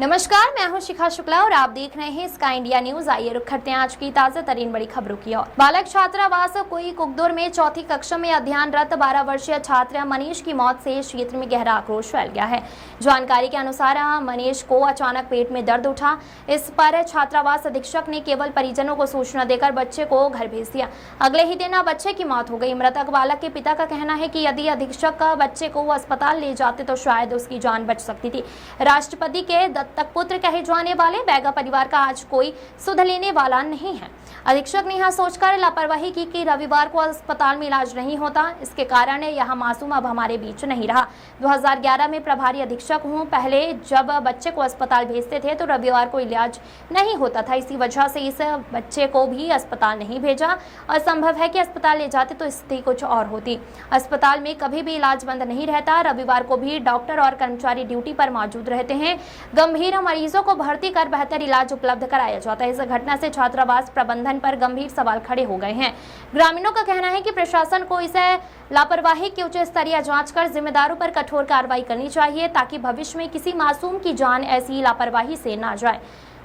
नमस्कार, मैं हूं शिखा शुक्ला और आप देख रहे हैं स्काई इंडिया न्यूज। आइए रुक करते हैं आज की ताजा तरीन बड़ी खबरों की ओर। बालक छात्रावास कोई कुकदुर में चौथी कक्षा में अध्ययनरत 12 वर्षीय छात्र मनीष की मौत से क्षेत्र में गहरा आक्रोश फैल गया है। जानकारी के अनुसार मनीष को अचानक पेट में दर्द उठा। इस पर छात्रावास अधीक्षक ने केवल परिजनों को सूचना देकर बच्चे को घर भेज दिया। अगले ही दिन बच्चे की मौत हो गई। मृतक बालक के पिता का कहना है कि यदि अधीक्षक बच्चे को अस्पताल ले जाते तो शायद उसकी जान बच सकती थी। राष्ट्रपति के दत्तक पुत्र कहे जाने वाले बैगा परिवार का आज कोई सुध लेने वाला नहीं है। अधीक्षक ने यह सोचकर लापरवाही की कि रविवार को अस्पताल में इलाज नहीं होता, इसके कारण यह मासूम अब हमारे बीच नहीं रहा। 2011 में प्रभारी अधीक्षक हूँ। पहले जब बच्चे को अस्पताल भेजते थे तो रविवार को इलाज नहीं होता था। इसी वजह से इस बच्चे को भी अस्पताल नहीं भेजा। असंभव है कि अस्पताल ले जाते तो स्थिति कुछ और होती। अस्पताल में कभी भी इलाज बंद नहीं रहता। रविवार को भी डॉक्टर और कर्मचारी ड्यूटी पर मौजूद रहते हैं। गंभीर मरीजों को भर्ती कर बेहतर इलाज उपलब्ध कराया जाता है। इस घटना से छात्रावास प्रबंधन पर गंभीर सवाल खड़े हो गए हैं। ग्रामीणों का कहना है कि प्रशासन को इसे लापरवाही की उच्च स्तरीय जांच कर जिम्मेदारों पर कठोर कार्रवाई करनी चाहिए ताकि भविष्य में किसी मासूम की जान ऐसी लापरवाही से ना जाए।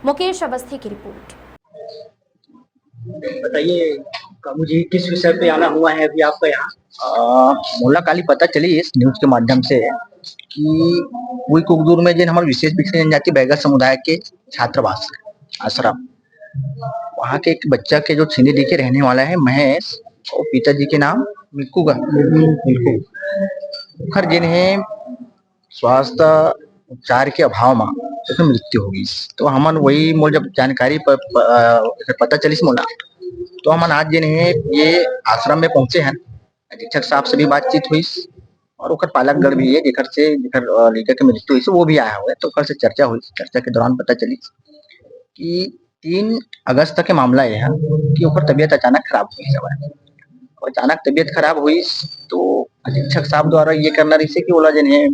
मुकेश अवस्थी की रिपोर्ट। बताइए काबू जी, किस विषय पे आना हुआ है अभी आपका यहाँ? मुलाकाली पता चली इस न्यूज के माध्यम से कि वही कुकदूर में जिन हमारे विशेष पिछड़ी जनजाति बैगा समुदाय के छात्रावास आश्रम, वहाँ के एक बच्चा के जो छिंदीडी के रहने वाला है महेश, और पिताजी के नाम मिक्कू खर, जिन्हें स्वास्थ्य उपचार के अभाव में तो मृत्यु होगी। तो हमन वही मोल जब जानकारी पता चली मोला, तो हमन आज जिन्हें ये आश्रम में पहुंचे हैं, अधीक्षक साहब से भी बातचीत हुई और ओकर पालकगण भी है जेकर से लड़का के मृत्यु हुई वो भी आया हुआ है। तो ओकर से चर्चा हुई। चर्चा के दौरान पता चली कि 3 अगस्त के मामला यह है कि ओकर तबीयत अचानक खराब हुई है। और अचानक तबीयत खराब हुई तो अधीक्षक साहब द्वारा ये करना रही से कि ओला जिन्हें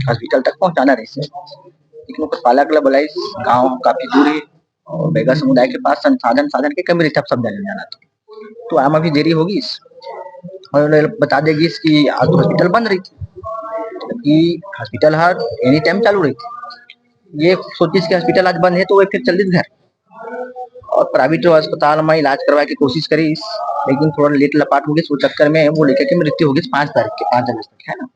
हॉस्पिटल तक पहुंचाना रही से, लेकिन ओकर पालक ला बुलाई। गाँव काफी दूर है और बैगा समुदाय के पास साधन के कमी रहता, सब जाना तो आम अभी देरी होगी और बता देगी कि आज तो हॉस्पिटल बंद रही थी, क्योंकि हॉस्पिटल हर एनी टाइम चालू रही थी। ये सोचिस कि हॉस्पिटल आज बंद है तो वो फिर चल दी घर और प्राइवेट अस्पताल में इलाज करवाने की कोशिश करी, लेकिन थोड़ा लेट लपाट हो गई। उस चक्कर में वो लेकर की मृत्यु हो गई 5 तारीख के 5 अगस्त तक, है ना।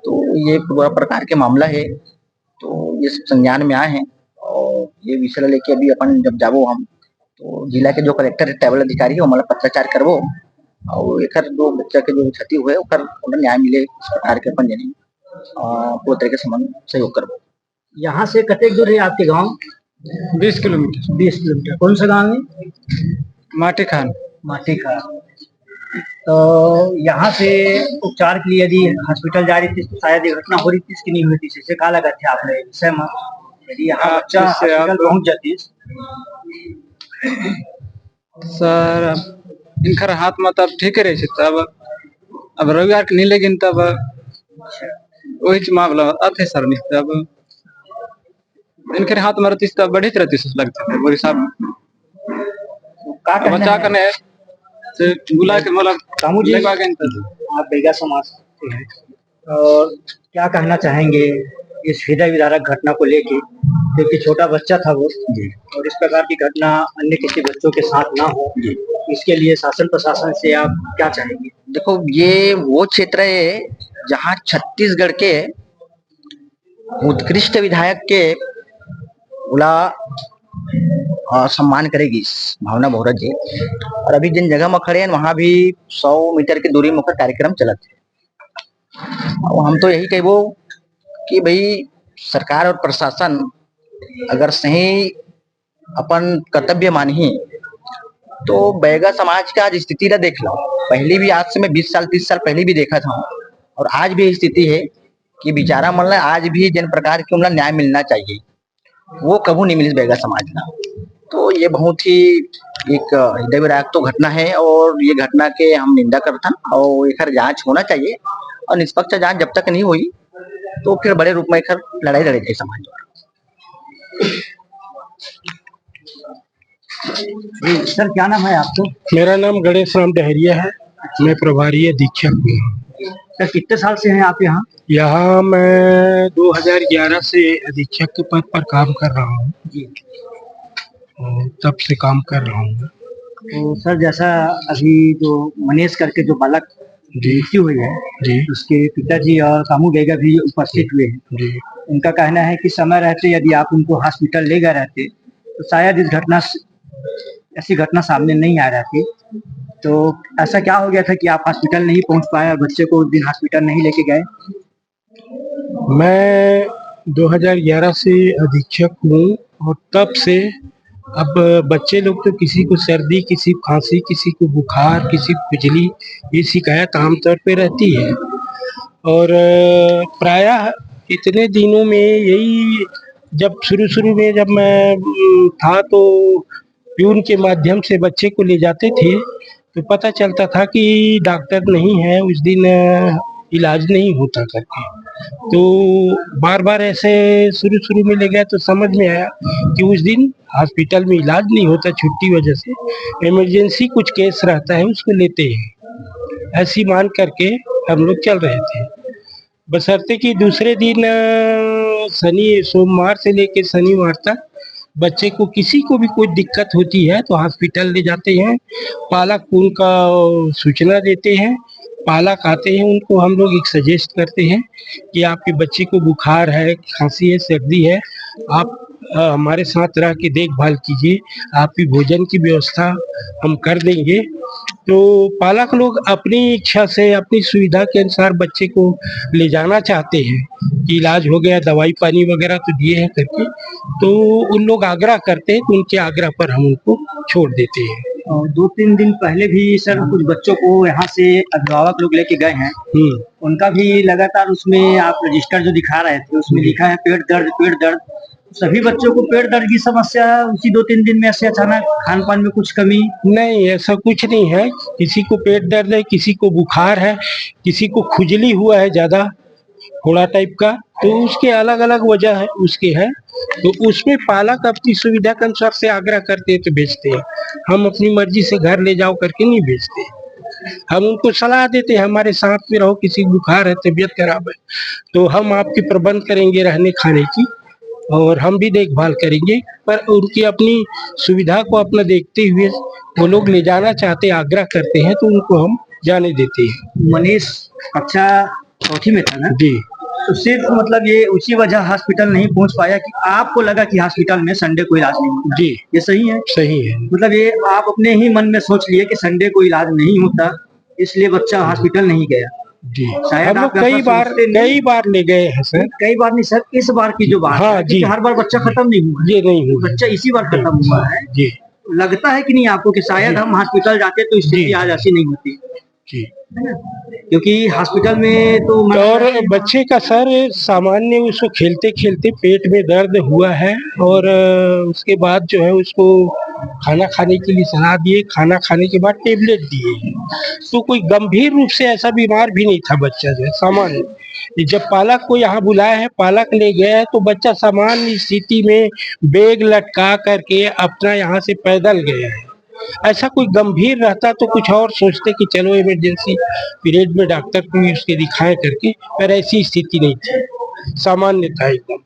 तो ये पूरा प्रकार के मामला है, तो ये संज्ञान में आए हैं और ये विषय लेके अभी अपन जब जाबो हम तो जिला के जो कलेक्टर है, ट्राइबल अधिकारी है, वो मतलब पत्राचार करबो और एक जो बच्चा के जो क्षति हुए ओकर न्याय मिले इस प्रकार के अपन जानी पूरे तरीके से सहयोग करबो। यहाँ से कतेक दूर है आपके गांव? 20 किलोमीटर। 20 किलोमीटर। कौन सा गांव है? माटी खान। तो यहाँ से उपचार के लिए यदि हॉस्पिटल जा रही थी तो शायद ये घटना हो रही थी कि नहीं हुई थी, इससे क्या लगा था आपने विषय में? यदि यहाँ बच्चा हॉस्पिटल पहुँच जाती सर, इनकर हाथ में तब ठीक रहे तब अब रविवार के नहीं लेकिन तब वही मामला आते सर नहीं तब इनके हाथ में रहती तब बढ़ित रहती लगती है बोरी साहब बच्चा करने से बुला के मतलब कामू जी, आप बैगा समाज के हैं और क्या कहना चाहेंगे इस हृदय विदारक घटना को लेके, क्योंकि छोटा बच्चा था वो और इस प्रकार की घटना अन्य किसी बच्चों के साथ ना हो, इसके लिए शासन प्रशासन से आप क्या चाहेंगे? देखो, ये वो क्षेत्र है जहाँ छत्तीसगढ़ के उत्कृष्ट विधायक के बोला सम्मान करेगी भावना बहुरत जी, और अभी जिन जगह में खड़े हैं वहां भी 100 मीटर की दूरी में कार्यक्रम चलत है। और हम तो यही कहबो कि भाई सरकार और प्रशासन अगर सही अपन कर्तव्य मानी तो बैगा समाज का आज स्थिति ला देख लो। पहले भी आज से मैं 20 साल 30 साल पहले भी देखा था और आज भी स्थिति है कि बेचारा मन आज भी जिन प्रकार के उन्हें न्याय मिलना चाहिए वो कभी नहीं मिली बैगा समाज का। तो ये बहुत ही एक हृदय विदारक तो घटना है और ये घटना के हम निंदा करते हैं और एक जांच होना चाहिए और निष्पक्ष जांच जब तक नहीं हुई तो फिर बड़े रूप में लड़ाई लड़े जाए समाज द्वारा। सर, क्या नाम है आपको? मेरा नाम गणेश राम डहरिया है। मैं प्रभारी अधीक्षक हूँ। सर कितने साल से हैं आप यहाँ? यहाँ मैं 2011 से अधीक्षक के पद पर काम कर रहा हूँ जी। और तब से काम कर रहा हूँ। तो सर जैसा अभी जो मनीष करके जो बालक जी मृत्यु हुई है, जी उसके पिताजी और कामू बेगा भी उपस्थित हुए हैं। जी उनका कहना है कि समय रहते यदि आप उनको हॉस्पिटल ले गए रहते तो शायद ऐसी घटना सामने नहीं आ रहती। तो ऐसा क्या हो गया था कि आप हॉस्पिटल नहीं पहुंच पाए और बच्चे को उस दिन हॉस्पिटल नहीं लेके गए? मैं 2011 से अधीक्षक हूँ और तब से अब बच्चे लोग तो किसी को सर्दी, किसी को खांसी, किसी को बुखार, किसी को खुजली, ये शिकायत आमतौर पे रहती है। और प्रायः इतने दिनों में यही जब शुरू में जब मैं था तो प्यून के माध्यम से बच्चे को ले जाते थे तो पता चलता था कि डॉक्टर नहीं है उस दिन, इलाज नहीं होता करके। तो बार बार ऐसे शुरू में ले गया तो समझ में आया कि उस दिन हॉस्पिटल में इलाज नहीं होता, छुट्टी वजह से इमरजेंसी कुछ केस रहता है उसको लेते हैं, ऐसी मान करके हम लोग चल रहे थे। बशर्ते कि दूसरे दिन सोमवार से लेकर शनिवार तक बच्चे को किसी को भी कोई दिक्कत होती है तो हॉस्पिटल ले जाते हैं, पालक उनका सूचना देते हैं, पालक आते हैं, उनको हम लोग एक सजेस्ट करते हैं कि आपके बच्चे को बुखार है, खांसी है, सर्दी है, आप हमारे साथ रह के देखभाल कीजिए, आपकी भोजन की व्यवस्था हम कर देंगे। तो पालक लोग अपनी इच्छा से अपनी सुविधा के अनुसार बच्चे को ले जाना चाहते हैं कि इलाज हो गया, दवाई पानी वगैरह तो दिए हैं करके, तो उन लोग आग्रह करते हैं तो उनके आग्रह पर हम उनको छोड़ देते हैं। और 2-3 दिन पहले भी सर कुछ बच्चों को यहाँ से अभिभावक लोग लेके गए हैं, उनका भी लगातार उसमें आप रजिस्टर जो दिखा रहे थे उसमें लिखा है पेट दर्द। सभी बच्चों को पेट दर्द की समस्या उसी 2-3 दिन में ऐसे अचानक खान पान में कुछ कमी? नहीं, ऐसा कुछ नहीं है। किसी को पेट दर्द है, किसी को बुखार है, किसी को खुजली हुआ है ज्यादा फोड़ा टाइप का, तो उसके अलग अलग वजह है उसके है। तो उसमें पालक अपनी सुविधा के अनुसार से आग्रह करते हैं तो भेजते हैं। हम अपनी मर्जी से घर ले जाओ करके नहीं भेजते, हम उनको सलाह देते हैं हमारे साथ में रहो, किसी को बुखार है, तबीयत खराब है तो हम आपकी प्रबंध करेंगे रहने खाने की और हम भी देखभाल करेंगे, पर उनकी अपनी सुविधा को अपना देखते हुए वो लोग ले जाना चाहते, आग्रह करते हैं तो उनको हम जाने देते हैं। मनीष कक्षा 4ठी में था ना जी, तो सिर्फ मतलब ये उसी वजह हॉस्पिटल नहीं पहुंच पाया कि आपको लगा कि हॉस्पिटल में संडे को इलाज नहीं होता? जी, ये सही है? सही है। मतलब ये आप अपने ही मन में सोच लिए कि संडे को इलाज नहीं होता इसलिए बच्चा हॉस्पिटल नहीं गया? जी, शायद हम लोग आप कई बार ले गए हैं सर। कई बार नहीं सर, इस बार की जो बात हाँ, है जी, कि हर बार बच्चा खत्म नहीं हुआ है, ये नहीं हुआ, बच्चा इसी बार खत्म हुआ है। जी लगता है कि नहीं आपको कि शायद हम हॉस्पिटल जाते तो स्थिति आज ऐसी नहीं होती? जी। क्योंकि हॉस्पिटल में तो और बच्चे का सर सामान्य उसको खेलते खेलते पेट में दर्द हुआ है और उसके बाद जो है उसको खाना खाने के लिए सलाह दिए, खाना खाने के बाद टेबलेट दिए, तो कोई गंभीर रूप से ऐसा बीमार भी नहीं था बच्चा, जो है सामान्य। जब पालक को यहाँ बुलाया है, पालक ले गया है तो बच्चा सामान्य स्थिति में बैग लटका करके अपना यहाँ से पैदल गया है। ऐसा कोई गंभीर रहता तो कुछ और सोचते कि चलो इमरजेंसी पीरियड में डॉक्टर को भी उसके दिखाएं करके, पर ऐसी स्थिति नहीं थी, सामान्य था एकदम।